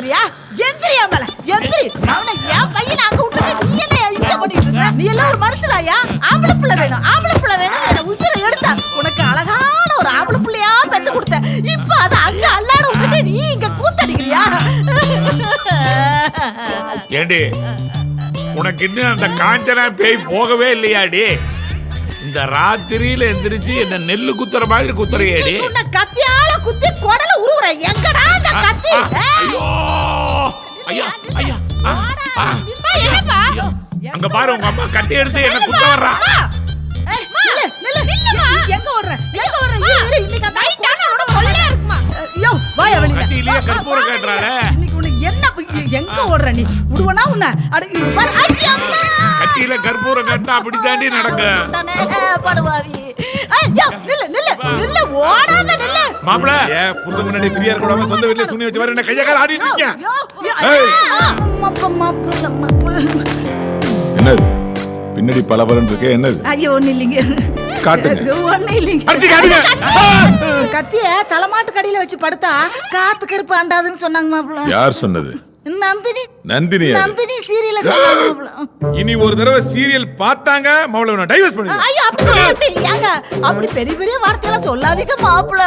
எந்திரியா எந்திரியாமல எந்திரி. அவனை என் பையனை அங்க விட்டுட்டு நீ என்ன இங்க பண்ணிட்டு இருக்க? நீ எல்லாம் ஒரு மனுஷனாயா? ஆம்பளை பிள்ளை வேணும், ஆம்பளை பிள்ளை வேணும். உசுரை எடுத்தா உனக்கு அழகான ஒரு ஆம்பளை பிள்ளையா பெத்து கொடுத்த. இப்ப அதை அங்க அல்லாட விட்டுட்டு நீ இங்க கூத்தடிக்கிறியா? ஏண்டி உனக்கு இன்னும் அந்த காஞ்சனா பேய் போகவே இல்லையாடி? இந்த ராத்திரியில எந்திரிச்சு என்ன நெல்லு குத்துற மாதிரி குத்துறையாடி? உன்னை கத்தியால குத்தி குடல உருவுற. எங்கடா அந்த கத்தி? ஐயா ஐயா அங்க பாரு, உங்க அம்மா கத்தி எடுத்து என்ன குத்த வர்றா. எங்க ஓடுற எங்க ஓடுற? இன்னைக்கு நைட்டான உட கொல்லையா இருக்குமா? ஐயோ வாயா வெளிய. கத்தியிலே கற்பூரம் காட்றாளே. இன்னைக்கு உனக்கு என்ன எங்க ஓடுற நீ? உடுவனா உன்னை அடக்கி பாரு. ஐயா கத்தியில கற்பூரம் காட்டா அப்படி தாண்டி நடக்கும். படுவாவி. ஐயா நில்லு நில்லு நில்லு, ஓடாத நில்லு. மாப்ள புருஷ முன்னாடி பிரியா இருக்கடாம சொந்த வீட்ல சுனி வச்சு வர என்ன கைய கால ஆடிட்டு இருக்கீங்க? என்னது பின்னாடி பலபலன் இருக்கே? என்னது? ஐயோ ஒண்ணு இல்லைங்க. காட்டுங்க. ஒண்ணு இல்லைங்க. அடிச்சு காட்டுங்க. கத்திய தலைமாட்டு கடியில வச்சு படுத்தா காத்து கருப்பு ஆண்டாதுன்னு சொன்னாங்க மாப்ள. யார் சொன்னது? நந்தினி. நந்தினி. நந்தினி சீரியல்ல சொன்னாங்க மாப்ள. இனி ஒரு தடவை சீரியல் பார்த்தாங்க மவள நான் டைவர்ஸ் பண்ணிடுவேன். ஐயோ அப்படி சொல்லாதீங்க. ஏங்க அப்படி பெரிய பெரிய வார்த்தையெல்லாம் சொல்லாதீங்க மாப்ள.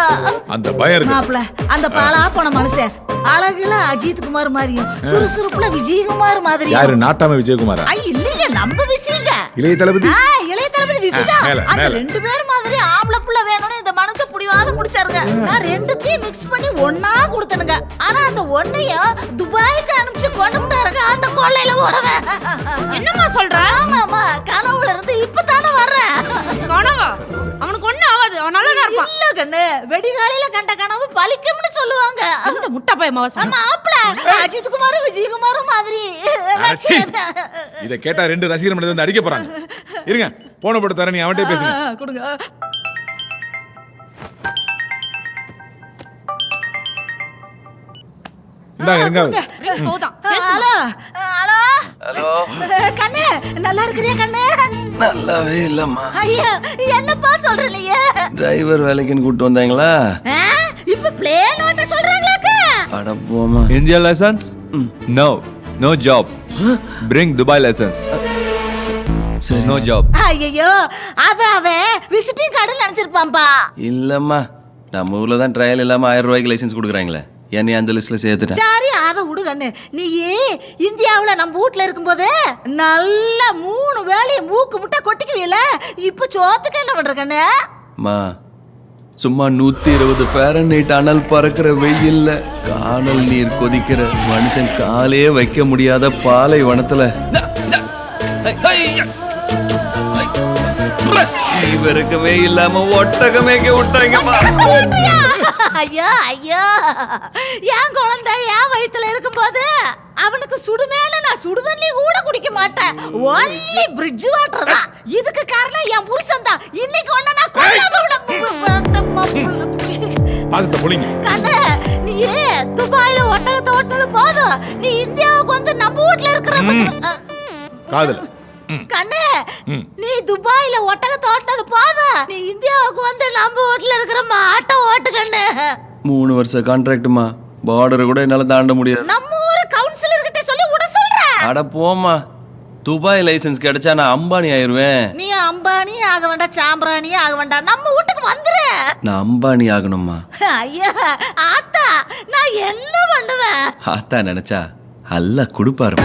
அந்த பயம் இருக்கு மாப்ள. அந்த பாலா போன மனுஷன் அழகுல அஜித் குமார் மாதிரியும் சுறுசுறுப்புல விஜயகுமார் மாதிரியும். யாரு? நாட்டாம விஜயகுமாரா? ஐ இல்லைங்க, நம்ம விசிங்க. இளைய தளபதி. இளைய தளபதி விசிதான். மேல, அந்த மேல. ரெண்டு பேர் மாதிரி ஆம்பளை புள்ள வேணும்னு இந்த மனசு புடிவாத முடிச்சாருங்க. நான் ரெண்டுத்தையும் மிக்ஸ் பண்ணி ஒண்ணா கொடுத்தனுங்க. ஆனா அந்த ஒண்ணையும் துபாய்க்கு அனுப்பிச்சு கொண்டுட்டாருங்க அந்த கொள்ளையில போறவன். என்னம்மா சொல்ற? ஆமாமா, கனவுல இருந்து இப்பதானே வர்றேன். கனவா? அவனுக்கு ஒண்ணும் ஆகாது, அவன் நல்லா இருப்பான். இல்ல கண்ணு, வெடிகாலையில கண்ட கனவு பலிக்கும்னு சொல்லுவாங்க. அந்த முட்டை பைய மவசம். மாப்பிள அஜித் குமாரும் விஜயகுமாரும் மாதிரி. இத கேட்டா ரெண்டு ரசிகர் மனதை வந்து அடிக்க போறாங்க. இருங்க, போன போட்டு தர, நீ அவன்கிட்ட பேசுங்க. கொடுங்க. இந்தாங்க இருங்க. போதான். ஹலோ ஹலோ ஹலோ கண்ணு, நல்லா இருக்கிறியா கண்ணு? நல்லாவே இல்லம்மா. ஐயா என்னப்பா சொல்ற நீ? டிரைவர் வேலைக்குன்னு கூட்டு வந்தாங்களா? இப்ப பிளேன் ஓட்ட சொல்றாங்களாக்க? அட போமா. India license? No. No job. Bring Dubai license. சரி. No job. ஐயோ அத அவன் விசிட்டிங் கார்டு நினைச்சிருப்பான்பா. இல்லம்மா, நம்ம ஊர்ல தான் ட்ரையல் இல்லாம 1000 ரூபாய்க்கு லைசென்ஸ் கொடுக்குறாங்களே. என்னை அந்த லிஸ்ட்ல சேர்த்துட்டேன். சரி அத விடு கண்ணு. நீ இந்தியாவுல நம்ம வீட்ல இருக்கும்போது நல்ல 3 வேளையும் மூக்கு முட்டை கொட்டிக்குவீல. இப்ப சோத்துக்கு என்ன பண்ற கண்ணு? மா, சும்மா 120 ஃபாரன்ஹீட் அனல் பறக்கிற வெயில்ல காணல் நீர் கொதிக்கிற மனுஷன் காலே வைக்க முடியாத பாலைவனத்துல இவருக்குமே இல்லாம ஒட்டகமேக்க விட்டாங்கம்மா. ஐயோ ஐயோ, என் குழந்தை என் வயித்துல இருக்கும்போது அவனுக்கு சுடுமேல நான் சுடு தண்ணி கூட குடிக்க மாட்டேன். ஒன்லி பிரிட்ஜ் வாட்டர் தான். இதுக்கு காரணம் என் புருஷன் தான். இன்னைக்கு ஒண்ணு நான் பாசத்தை புளிங்க. கண்ணே, நீ துபாயில ஒட்டகத்தை ஓட்டுனது போதும். நீ இந்தியாவுக்கு வந்து நம்ம வீட்ல இருக்கிற காதல. கண்ணே, நீ துபாயில ஒட்டகத்தை ஓட்டுனது போதும். நீ இந்தியாவுக்கு வந்து நம்ம வீட்ல இருக்கிற மாட்டை ஓட்டு கண்ணு. 3 வருஷ கான்ட்ராக்ட்மா, பார்டர் கூட என்னால தாண்ட முடியாது. நம்ம ஊர் கவுன்சிலர் கிட்ட சொல்லி விட சொல்றேன். அட போமா, துபாய் லைசென்ஸ் கிடைச்சா நான் அம்பானி ஆயிருவேன். நீ அம்பானி ஆக வேண்டாம், சாம்பிராணி ஆக வேண்டாம், நம்ம வீட்டுக்கு வந்துரு. நான் அம்பானி ஆகணும்மா. ஐயா ஆத்தா, நான் என்ன பண்ணுவேன்? ஆத்தா நினைச்சா அல்ல கொடுப்பாரு.